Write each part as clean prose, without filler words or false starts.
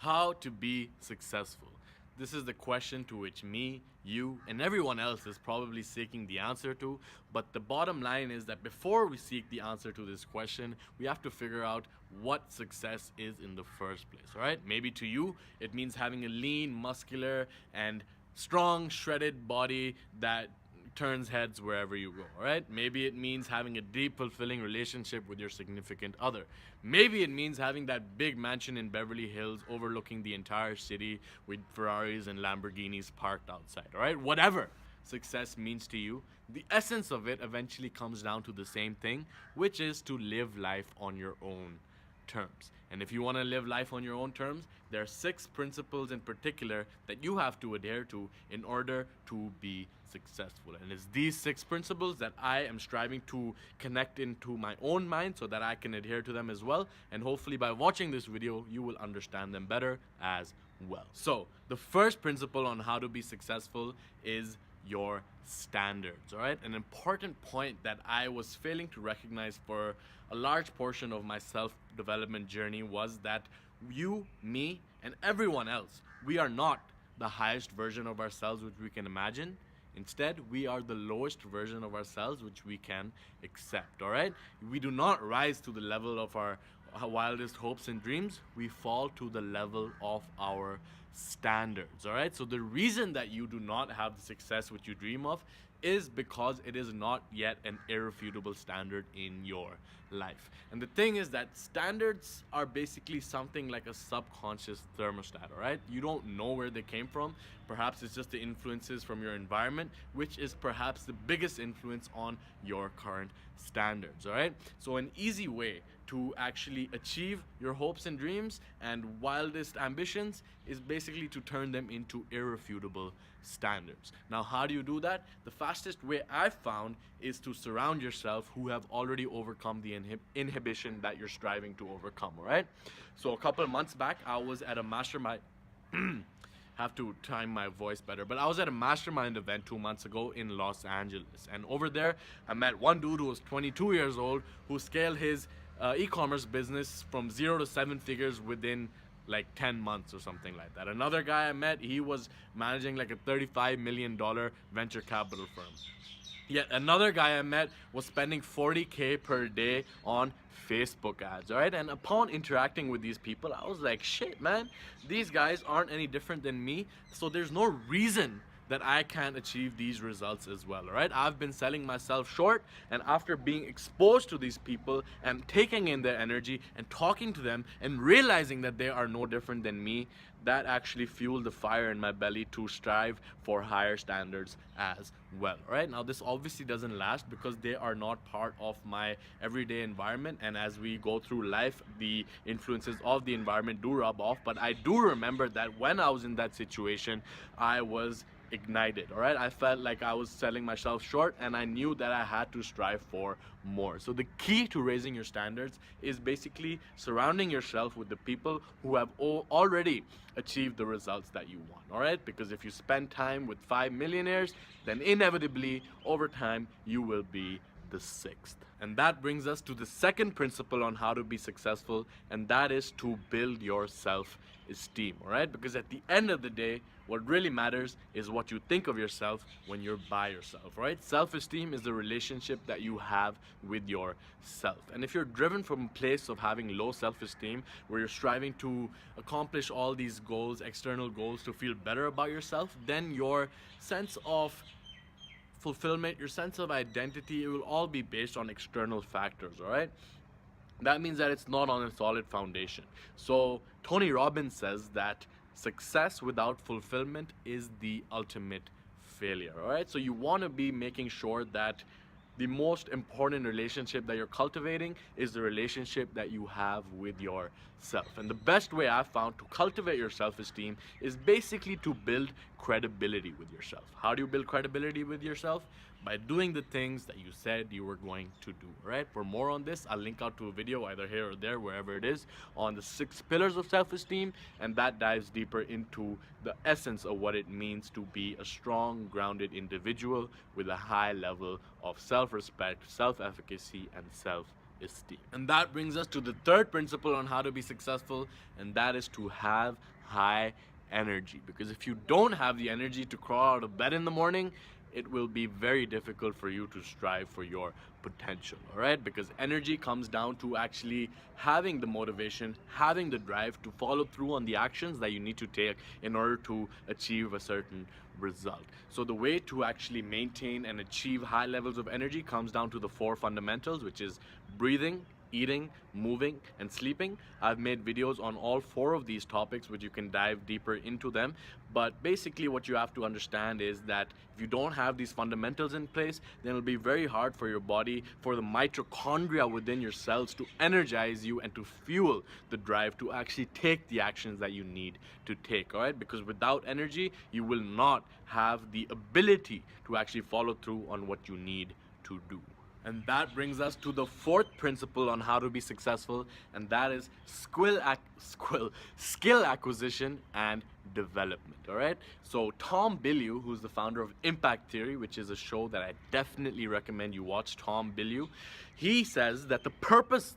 How to be successful? This is the question to which me, you, and everyone else is probably seeking the answer to. But the bottom line is that before we seek the answer to this question, we have to figure out what success is in the first place, all right? Maybe to you, it means having a lean, muscular, and strong, shredded body that turns heads wherever you go, all right? Maybe it means having a deep, fulfilling relationship with your significant other. Maybe it means having that big mansion in Beverly Hills overlooking the entire city with Ferraris and Lamborghinis parked outside, all right? Whatever success means to you, the essence of it eventually comes down to the same thing, which is to live life on your own terms. And if you want to live life on your own terms, there are 6 principles in particular that you have to adhere to in order to be successful. And it's these 6 principles that I am striving to connect into my own mind so that I can adhere to them as well. And hopefully by watching this video, you will understand them better as well. So the first principle on how to be successful is your standards, all right? An important point that I was failing to recognize for a large portion of my self-development journey was that you, me, and everyone else, we are not the highest version of ourselves which we can imagine. Instead, we are the lowest version of ourselves which we can accept, all right? We do not rise to the level of our wildest hopes and dreams. We fall to the level of our standards, all right? So the reason that you do not have the success which you dream of is because it is not yet an irrefutable standard in your life. And the thing is that standards are basically something like a subconscious thermostat, all right? You don't know where they came from. Perhaps it's just the influences from your environment, which is perhaps the biggest influence on your current standards, all right? So an easy way to actually achieve your hopes and dreams and wildest ambitions is basically to turn them into irrefutable standards. Now, how do you do that? The fastest way I've found is to surround yourself who have already overcome the inhibition that you're striving to overcome, all right? So a couple of months back, I was at a mastermind have to time my voice better, but I was at a mastermind event 2 months ago in Los Angeles, and over there I met one dude who was 22 years old who scaled his e-commerce business from 0 to 7 figures within like 10 months or something like that. Another guy I met, he was managing like a $35 million venture capital firm. Yet another guy I met was spending 40K per day on Facebook ads, all right? And upon interacting with these people, I was like, shit, man, these guys aren't any different than me, so there's no reason that I can't achieve these results as well, all right? I've been selling myself short, and after being exposed to these people and taking in their energy and talking to them and realizing that they are no different than me, that actually fueled the fire in my belly to strive for higher standards as well, all right? Now, this obviously doesn't last because they are not part of my everyday environment, and as we go through life, the influences of the environment do rub off, but I do remember that when I was in that situation, I was ignited, all right? I felt like I was selling myself short, and I knew that I had to strive for more. So the key to raising your standards is basically surrounding yourself with the people who have already achieved the results that you want, all right? Because if you spend time with 5 millionaires, then inevitably over time you will be the 6th. And that brings us to the second principle on how to be successful, and that is to build your self-esteem, all right? Because at the end of the day, what really matters is what you think of yourself when you're by yourself, right? Self-esteem is the relationship that you have with yourself. And if you're driven from a place of having low self-esteem, where you're striving to accomplish all these goals, external goals, to feel better about yourself, then your sense of fulfillment, your sense of identity, it will all be based on external factors, all right? That means that it's not on a solid foundation. So Tony Robbins says that success without fulfillment is the ultimate failure, all right? So you want to be making sure that the most important relationship that you're cultivating is the relationship that you have with yourself. And the best way I've found to cultivate your self-esteem is basically to build credibility with yourself. How do you build credibility with yourself? By doing the things that you said you were going to do, right? For more on this, I'll link out to a video either here or there, wherever it is, on the 6 pillars of self-esteem, and that dives deeper into the essence of what it means to be a strong, grounded individual with a high level of self-respect, self-efficacy, and self-esteem. self-esteem. And that brings us to the third principle on how to be successful, and that is to have high energy. Because if you don't have the energy to crawl out of bed in the morning, it will be very difficult for you to strive for your potential, all right? Because energy comes down to actually having the motivation, having the drive to follow through on the actions that you need to take in order to achieve a certain result. So the way to actually maintain and achieve high levels of energy comes down to the four fundamentals, which is breathing, eating, moving, and sleeping. I've made videos on all four of these topics, which you can dive deeper into them. But basically what you have to understand is that if you don't have these fundamentals in place, then it'll be very hard for your body, for the mitochondria within your cells to energize you and to fuel the drive to actually take the actions that you need to take, all right? Because without energy, you will not have the ability to actually follow through on what you need to do. And that brings us to the fourth principle on how to be successful, and that is skill acquisition and development, all right? So Tom Bilyeu, who's the founder of Impact Theory, which is a show that I definitely recommend you watch, Tom Bilyeu, he says that the purpose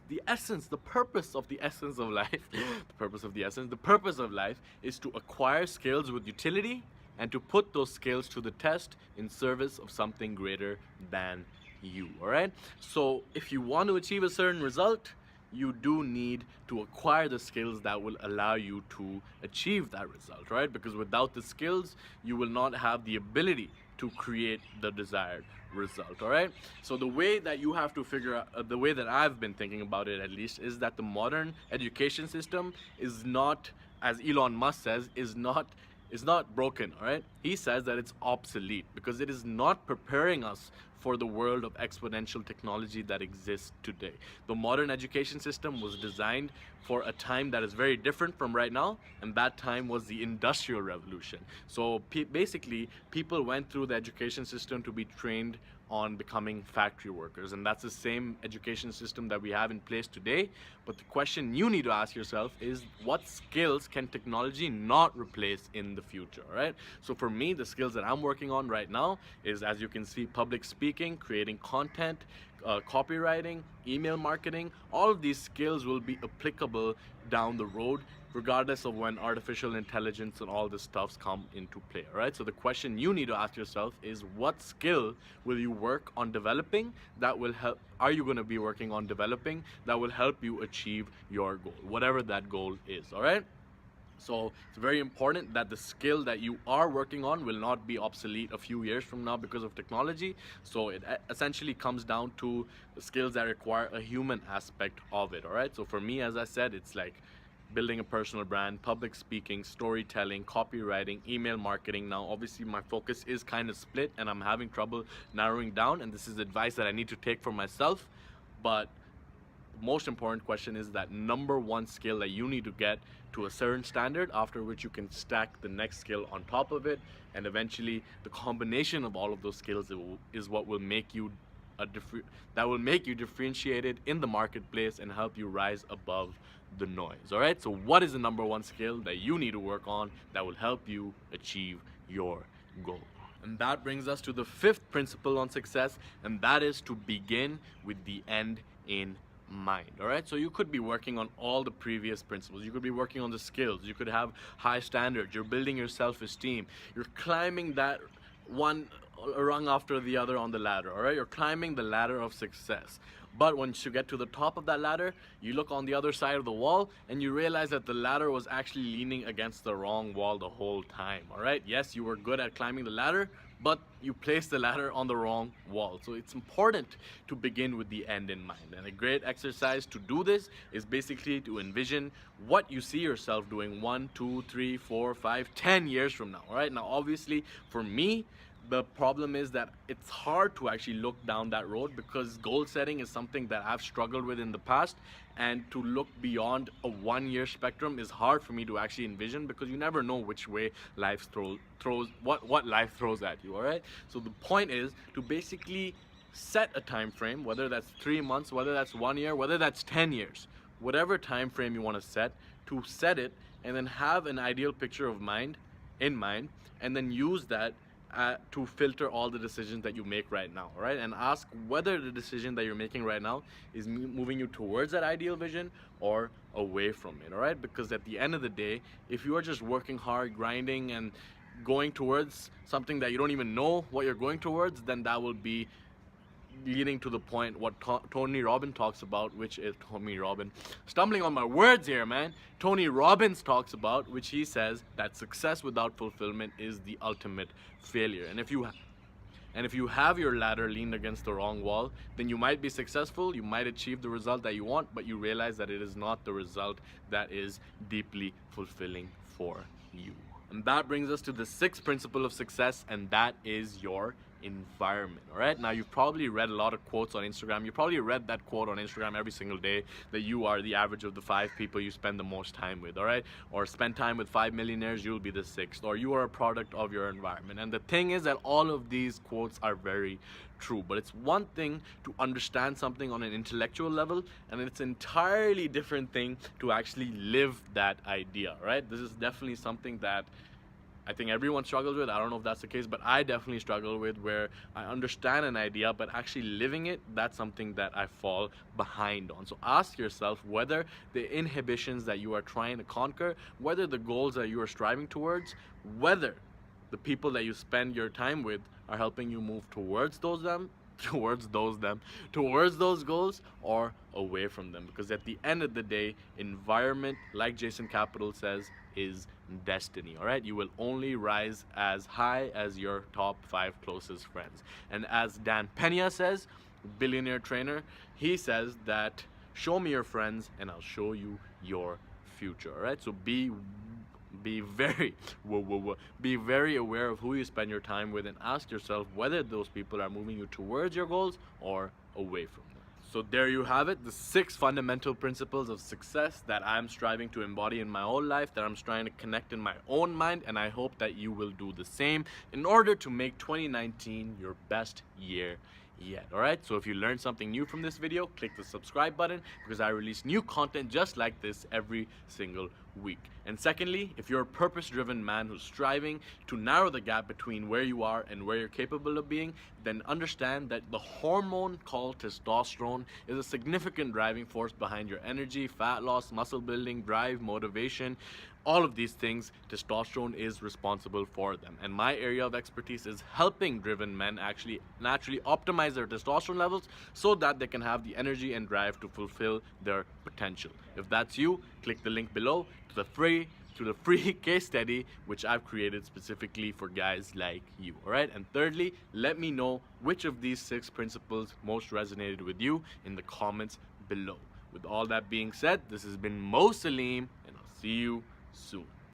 of life is to acquire skills with utility and to put those skills to the test in service of something greater than you, all right? So if you want to achieve a certain result, you do need to acquire the skills that will allow you to achieve that result, right? Because without the skills, you will not have the ability to create the desired result, all right? So the way that you have to figure out, the way that I've been thinking about it at least, is that the modern education system is not, as Elon Musk says, is not broken, all right? He says that it's obsolete because it is not preparing us for the world of exponential technology that exists today. The modern education system was designed for a time that is very different from right now, and that time was the Industrial Revolution. So basically, people went through the education system to be trained on becoming factory workers, and that's the same education system that we have in place today. But the question you need to ask yourself is, what skills can technology not replace in the future, right? So for me, the skills that I'm working on right now is, as you can see, public speaking, creating content, copywriting, email marketing. All of these skills will be applicable down the road, regardless of when artificial intelligence and all this stuffs come into play, all right? So the question you need to ask yourself is, what skill will you work on developing that will help, are you gonna be working on developing that will help you achieve your goal, whatever that goal is, all right? So it's very important that the skill that you are working on will not be obsolete a few years from now because of technology. So it essentially comes down to the skills that require a human aspect of it, all right? So for me, as I said, it's like building a personal brand, public speaking, storytelling, copywriting, email marketing. Now, obviously, my focus is kind of split and I'm having trouble narrowing down, and this is advice that I need to take for myself. But the most important question is that number one skill that you need to get to a certain standard, after which you can stack the next skill on top of it, and eventually the combination of all of those skills is what will make you differentiated in the marketplace and help you rise above the noise, all right? So what is the number one skill that you need to work on that will help you achieve your goal? And that brings us to the fifth principle on success, and that is to begin with the end in mind, all right? So you could be working on all the previous principles. You could be working on the skills. You could have high standards. You're building your self-esteem. You're climbing that one rung after the other on the ladder, all right? You're climbing the ladder of success. But once you get to the top of that ladder, you look on the other side of the wall and you realize that the ladder was actually leaning against the wrong wall the whole time, all right? Yes, you were good at climbing the ladder, but you placed the ladder on the wrong wall. So it's important to begin with the end in mind. And a great exercise to do this is basically to envision what you see yourself doing 1, 2, 3, 4, 5, 10 years from now, all right? Now, obviously, for me, the problem is that it's hard to actually look down that road because goal setting is something that I've struggled with in the past, and to look beyond a 1-year spectrum is hard for me to actually envision because you never know which way life throws what life throws at you, all right? So the point is to basically set a time frame, whether that's 3 months, whether that's 1 year, whether that's 10 years, whatever time frame you want to set it, and then have an ideal picture in mind, and then use that to filter all the decisions that you make right now, all right? And ask whether the decision that you're making right now is moving you towards that ideal vision or away from it, all right? Because at the end of the day, if you are just working hard, grinding, and going towards something that you don't even know what you're going towards, then that will be leading to the point what Tony Robbins talks about, which is Tony Robbins. Stumbling on my words here, man. Tony Robbins talks about, which he says that success without fulfillment is the ultimate failure. And if you have your ladder leaned against the wrong wall, then you might be successful, you might achieve the result that you want, but you realize that it is not the result that is deeply fulfilling for you. And that brings us to the sixth principle of success, and that is your environment. All right, now you've probably read a lot of quotes on Instagram. You probably read that quote on Instagram every single day, that you are the average of the 5 people you spend the most time with. All right, or spend time with 5 millionaires, you'll be the 6th, or you are a product of your environment. And the thing is that all of these quotes are very true, but it's one thing to understand something on an intellectual level, and it's an entirely different thing to actually live that idea. Right, this is definitely something that I think everyone struggles with. I don't know if that's the case, but I definitely struggle with, where I understand an idea, but actually living it, that's something that I fall behind on. So ask yourself whether the inhibitions that you are trying to conquer, whether the goals that you are striving towards, whether the people that you spend your time with are helping you move towards those goals, or away from them. Because at the end of the day, environment, like Jason Capital says, is destiny. All right, you will only rise as high as your top 5 closest friends. And as Dan Pena says, billionaire trainer, he says that show me your friends and I'll show you your future. All right, so be very aware of who you spend your time with, and ask yourself whether those people are moving you towards your goals or away from them. So there you have it, the 6 fundamental principles of success that I'm striving to embody in my own life, that I'm trying to connect in my own mind, and I hope that you will do the same in order to make 2019 your best year yet. Alright, so if you learned something new from this video, click the subscribe button, because I release new content just like this every single week. And secondly, if you're a purpose-driven man who's striving to narrow the gap between where you are and where you're capable of being, then understand that the hormone called testosterone is a significant driving force behind your energy, fat loss, muscle building, drive, motivation. All of these things, testosterone is responsible for them. And my area of expertise is helping driven men actually naturally optimize their testosterone levels so that they can have the energy and drive to fulfill their potential. If that's you, click the link below to the free case study which I've created specifically for guys like you. Alright, and thirdly, let me know which of these 6 principles most resonated with you in the comments below. With all that being said, this has been SelfEsteem, and I'll see you soon.